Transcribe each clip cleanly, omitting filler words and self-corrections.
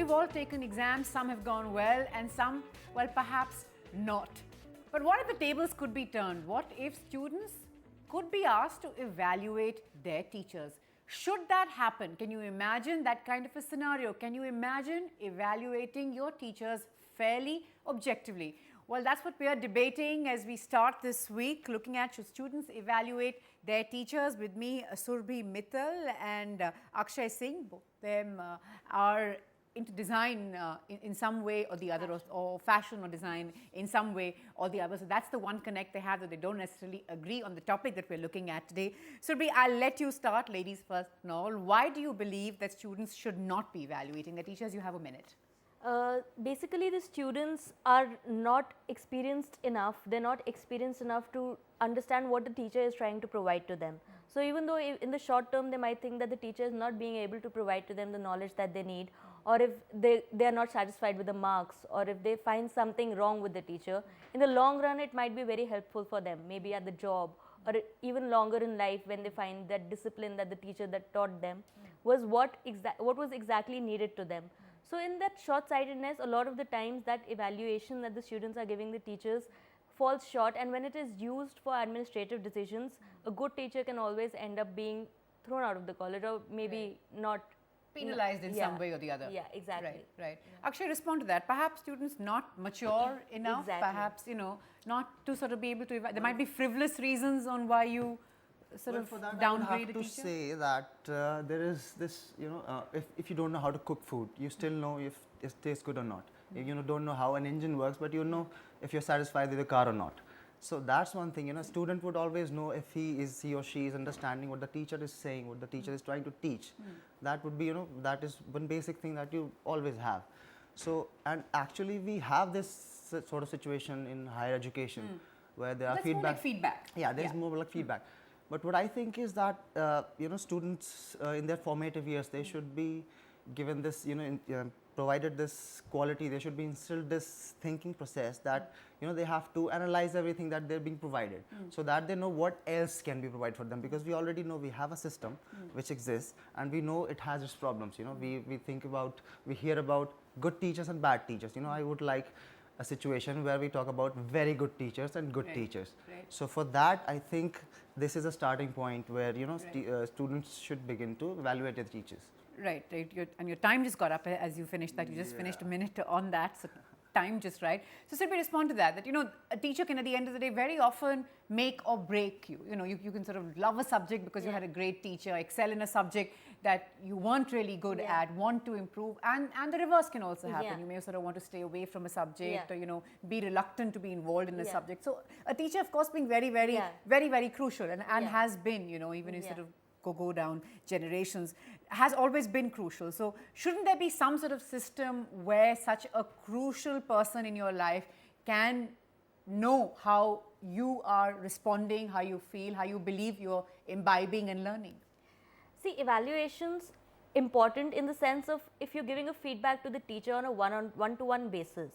we've all taken exams, some have gone well and some, well, perhaps not. But what if the tables could be turned? What if students could be asked to evaluate their teachers? Should that happen? Can you imagine that kind of a scenario? Can you imagine evaluating your teachers fairly, objectively? Well, that's what we are debating as we start this week, looking at should students evaluate their teachers. With me, Surbhi Mittal and Akshay Singh. Both of them are into design in some way or the other, or fashion or design in some way or the other. So that's the one connect they have, that they don't necessarily agree on the topic that we're looking at today. Surbhi, I'll let you start, ladies first and all. Why do you believe that students should not be evaluating their teachers? You have a minute. Basically, the students are not experienced enough. They're not experienced enough to understand what the teacher is trying to provide to them. So even though in the short term they might think that the teacher is not being able to provide to them the knowledge that they need, or if they are not satisfied with the marks, or if they find something wrong with the teacher, in the long run it might be very helpful for them, maybe at the job, or even longer in life, when they find that discipline that the teacher that taught them was what was exactly needed to them. So in that short-sightedness, a lot of the times that evaluation that the students are giving the teachers falls short, and when it is used for administrative decisions, a good teacher can always end up being thrown out of the college, or maybe not penalized in some way or the other. Yeah, exactly. Right. Akshay, respond to that. Perhaps students not mature enough, perhaps, not to sort of be able to, there might be frivolous reasons on why you sort of downgrade a teacher. I have to say that there is this, if you don't know how to cook food, you still know if it tastes good or not. You don't know how an engine works, but you know if you're satisfied with the car or not. So that's one thing, a student would always know if he or she is understanding what the teacher is saying, what the teacher is trying to teach. That would be, that is one basic thing that you always have. So, and actually we have this sort of situation in higher education where there are feedback. More like feedback. Yeah, there's more like feedback. But what I think is that, students in their formative years, they should be given this, provided this quality, they should be instilled this thinking process that, they have to analyze everything that they're being provided, so that they know what else can be provided for them, because we already know we have a system which exists, and we know it has its problems. We hear about good teachers and bad teachers. I would like a situation where we talk about very good teachers and good teachers. So for that, I think this is a starting point where students should begin to evaluate their teachers. Right. And your time just got up as you finished that. You just finished a minute on that. So time just right. So Surbhi, respond to that. That a teacher can at the end of the day very often make or break you. You can sort of love a subject because you had a great teacher, excel in a subject that you weren't really good at, want to improve, and the reverse can also happen. You may sort of want to stay away from a subject, or be reluctant to be involved in a subject. So a teacher, of course, being very, very, very, very crucial, and has been, even if sort of go down generations, has always been crucial. So shouldn't there be some sort of system where such a crucial person in your life can know how you are responding, how you feel, how you believe you're imbibing and learning? See, evaluations important in the sense of if you're giving a feedback to the teacher on a one-to-one basis.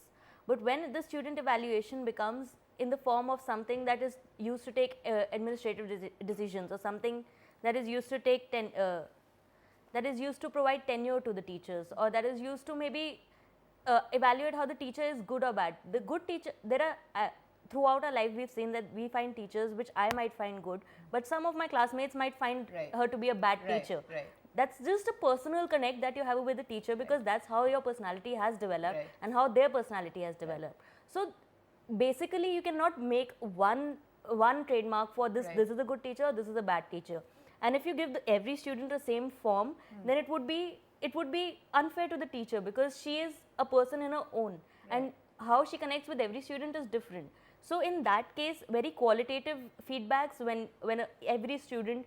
But when the student evaluation becomes in the form of something that is used to take administrative decisions, or something that is used to take that is used to provide tenure to the teachers, or that is used to maybe evaluate how the teacher is good or bad. The good teacher, there are throughout our life we've seen that we find teachers which I might find good, but some of my classmates might find her to be a bad teacher. That's just a personal connect that you have with the teacher, because that's how your personality has developed and how their personality has developed. So basically you cannot make one trademark for this. This is a good teacher, this is a bad teacher. And if you give every student the same form, then it would be unfair to the teacher, because she is a person in her own, and how she connects with every student is different. So in that case, very qualitative feedbacks, when every student,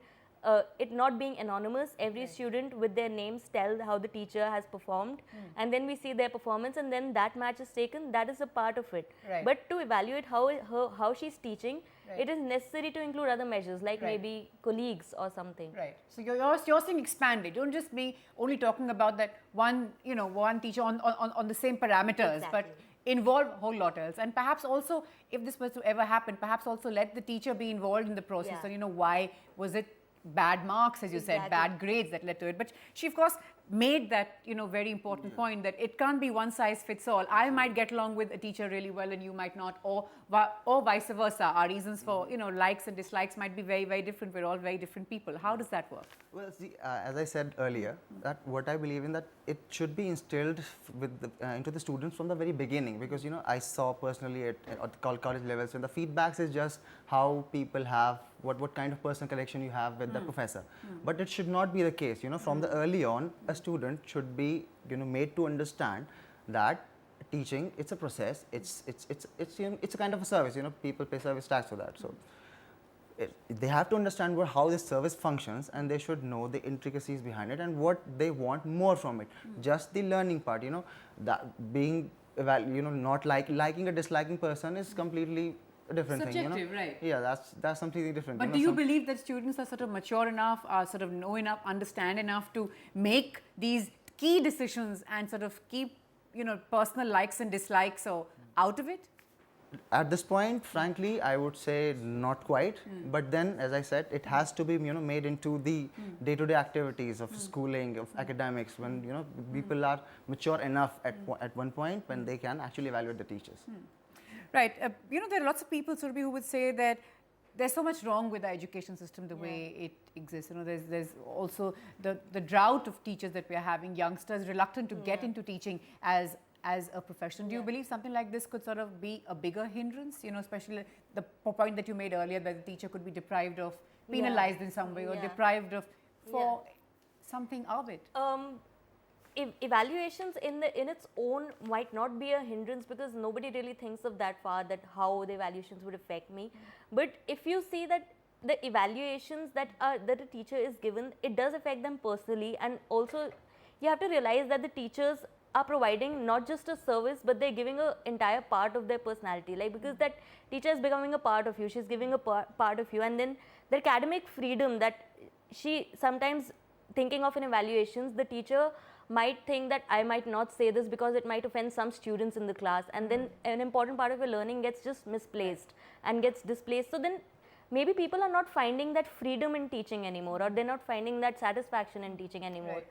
it not being anonymous, every student with their names tell how the teacher has performed, and then we see their performance, and then that match is taken. That is a part of it. But to evaluate how she's teaching, it is necessary to include other measures, like maybe colleagues or something. So you're saying expand it. Don't just be only talking about that one teacher on the same parameters, but involve a whole lot else. And perhaps also, if this was to ever happen, perhaps also let the teacher be involved in the process. So why was it bad marks, as you said, bad grades that led to it. But she, of course, made that, very important point that it can't be one size fits all. I might get along with a teacher really well and you might not, or vice versa. Our reasons for, likes and dislikes might be very, very different. We're all very different people. How does that work? Well, see, as I said earlier, that what I believe in, that it should be instilled into the students from the very beginning, because I saw personally at college levels, when the feedbacks is just how people have, what kind of personal connection you have with the professor. But it should not be the case. From the early on, a student should be made to understand that teaching, it's a process. It's a kind of a service. People pay service tax for that. So they have to understand how this service functions, and they should know the intricacies behind it and what they want more from it. Just the learning part, that being not liking or disliking person is completely a different Subjective, thing. right? Yeah, that's something different. But do you believe that students are sort of mature enough, sort of know enough, understand enough to make these key decisions and sort of keep, personal likes and dislikes or out of it? At this point, frankly, I would say not quite. But then, as I said, it has to be made into the day-to-day activities of schooling, of academics, when people are mature enough at one point when they can actually evaluate the teachers. Right. There are lots of people, Surabhi, who would say that there's so much wrong with the education system the way it exists. There's also the drought of teachers that we're having, youngsters reluctant to get into teaching as a profession. Do you believe something like this could sort of be a bigger hindrance, especially the point that you made earlier, that the teacher could be deprived of, penalized in some way, or deprived of for something of it? Evaluations in its own might not be a hindrance, because nobody really thinks of that far, that how the evaluations would affect me. But if you see that the evaluations that a teacher is given, it does affect them personally, and also you have to realize that the teachers are providing not just a service, but they're giving an entire part of their personality, because that teacher is becoming a part of you, she's giving a part of you. And then the academic freedom that she sometimes, thinking of in evaluations, the teacher might think that I might not say this because it might offend some students in the class, and then an important part of your learning gets just misplaced and gets displaced. So then maybe people are not finding that freedom in teaching anymore, or they're not finding that satisfaction in teaching anymore. Right.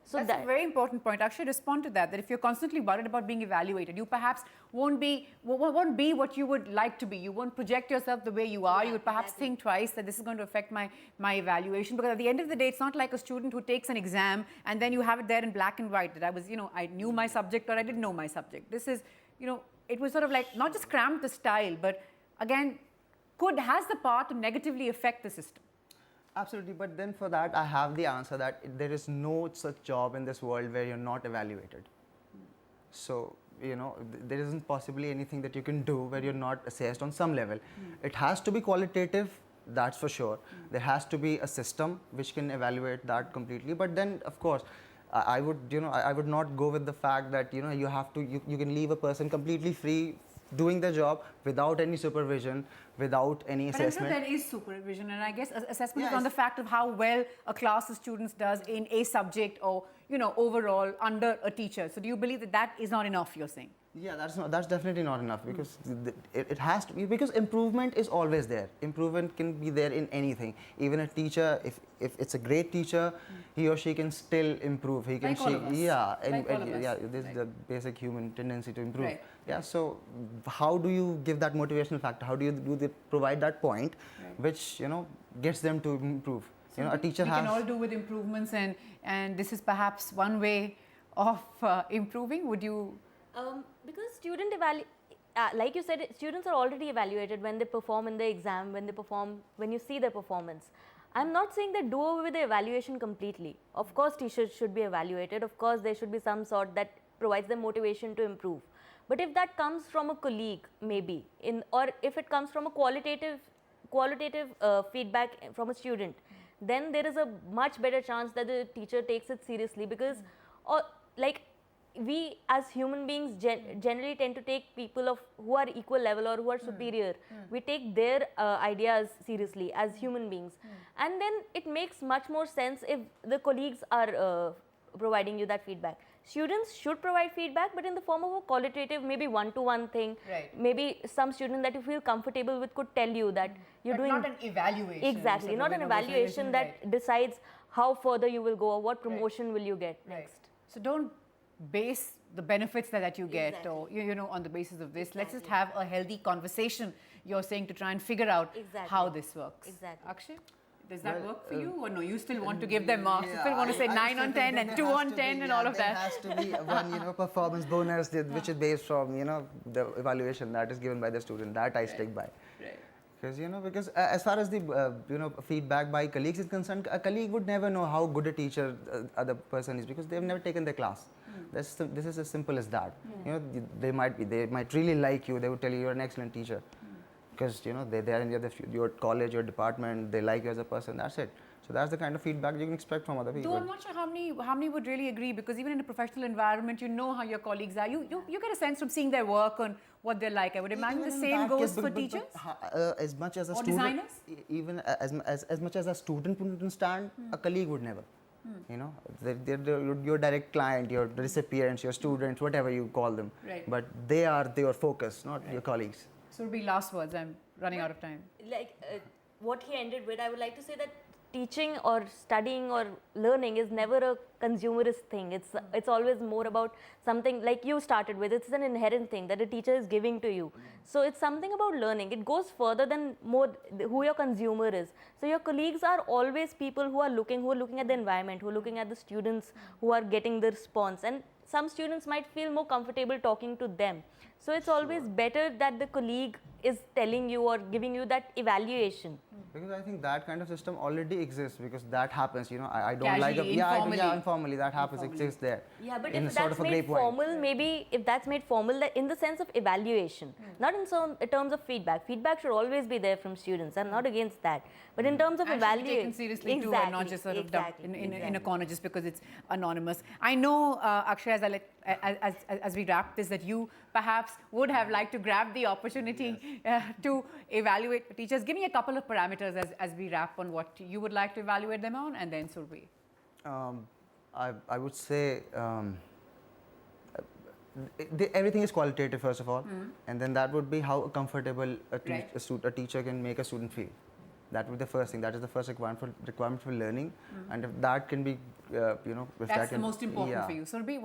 So that's a very important point. Actually, respond to that if you're constantly worried about being evaluated, you perhaps won't be what you would like to be. You won't project yourself the way you are. You would perhaps think twice that this is going to affect my evaluation, because at the end of the day, it's not like a student who takes an exam and then you have it there in black and white that I was, I knew my subject or I didn't know my subject. This is, it was sort of like not just cramped the style, but again, has the power to negatively affect the system. Absolutely, but then for that, I have the answer that there is no such job in this world where you're not evaluated. So, there isn't possibly anything that you can do where you're not assessed on some level. It has to be qualitative, that's for sure. There has to be a system which can evaluate that completely. But then, of course, I would not go with the fact that, you can leave a person completely free doing their job without any supervision, without any assessment. But there is supervision, and I guess assessment is on the fact of how well a class of students does in a subject, or overall under a teacher. So do you believe that is not enough, you're saying? Yeah, that's definitely not enough, because it has to be, because improvement is always there. Improvement can be there in anything. Even a teacher, if it's a great teacher, he or she can still improve. He can, this is the basic human tendency to improve. Right. Yeah. So how do you give that motivational factor? How do you provide that point, which gets them to improve? So a teacher we can all do with improvements, and this is perhaps one way of improving. Would you? Because like you said, students are already evaluated when they perform in the exam, when you see their performance. I'm not saying that do away with the evaluation completely. Of course, teachers should be evaluated. Of course, there should be some sort that provides them motivation to improve. But if that comes from a colleague, maybe, or if it comes from a qualitative feedback from a student, then there is a much better chance that the teacher takes it seriously, because we as human beings generally tend to take people who are equal level or who are superior. We take their ideas seriously as human beings, and then it makes much more sense if the colleagues are providing you that feedback. Students should provide feedback, but in the form of a qualitative, maybe one-to-one thing. Right. Maybe some student that you feel comfortable with could tell you that you're doing. Not an evaluation. Exactly, not an evaluation that decides how further you will go or what promotion will you get next. So don't base the benefits that you get or you know on the basis of this. Let's just have a healthy conversation, you're saying, to try and figure out how this works. Akshay, does that work for you, or no, you still want to give them marks? You still want to say 9 on 10 and 2 on 10 and all of that? There has to be one performance bonus which is based from the evaluation that is given by the student, that I stick by. Because as far as the feedback by colleagues is concerned, a colleague would never know how good a teacher other person is because they've never taken their class. This is as simple as that. They might really like you. They would tell you you're an excellent teacher because they're in your college, your department. They like you as a person. That's it. So that's the kind of feedback you can expect from other people. Though I'm not sure how many would really agree, because even in a professional environment, you know how your colleagues are. You get a sense from seeing their work on what they're like. I would imagine the same goes for teachers. As much as a or student, designers? even as much as a student would understand, a colleague would never. They're your direct client, your recipients, your students, whatever you call them. Right. But they are your focus, not your colleagues. So it'll be last words. I'm running out of time. Like what he ended with, I would like to say that teaching or studying or learning is never a consumerist thing. It's always more about something like you started with. It's an inherent thing that a teacher is giving to you. So it's something about learning. It goes further than who your consumer is. So your colleagues are always people who are looking at the environment, who are looking at the students who are getting the response. And some students might feel more comfortable talking to them. So it's always better that the colleague is telling you or giving you that evaluation. Because I think that kind of system already exists, because that happens, I don't Casually, like informally. informally that happens, exists there. Yeah, but in if sort that's of a made grapevine. formal, maybe if that's made formal in the sense of evaluation, not in terms of feedback. Feedback should always be there from students. I'm not against that. But in terms of And should be taken seriously too, and not just sort of dumped in a corner just because it's anonymous. I know, Akshay, as we wrap this, that you perhaps would have liked to grab the opportunity to evaluate teachers. Give me a couple of parameters as we wrap on what you would like to evaluate them on, and then Surbi. I would say everything is qualitative, first of all, and then that would be how comfortable a teacher can make a student feel. That would be the first thing. That is the first requirement for learning, and if that can be, that's the most important for you. Surbi,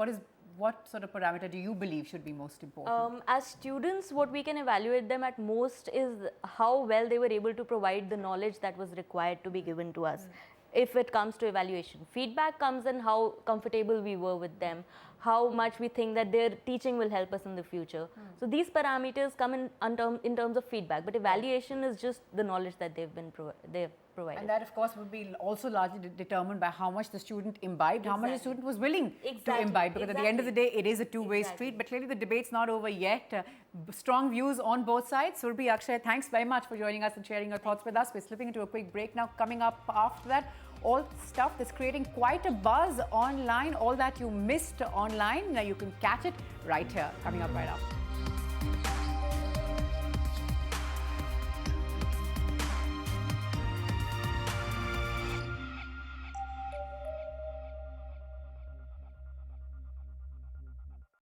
what sort of parameter do you believe should be most important? As students, what we can evaluate them at most is how well they were able to provide the knowledge that was required to be given to us. If it comes to evaluation, feedback comes in how comfortable we were with them, how much we think that their teaching will help us in the future. So these parameters come in terms of feedback, but evaluation is just the knowledge that they've provided. And that, of course, would be also largely determined by how much the student imbibed, how much the student was willing to imbibe. Because at the end of the day, it is a two-way street. But clearly, the debate's not over yet. Strong views on both sides. Surbi, Akshay, thanks very much for joining us and sharing your thoughts with us. We're slipping into a quick break now. Coming up after that, all stuff that's creating quite a buzz online, all that you missed online. Now you can catch it right here, coming up right after.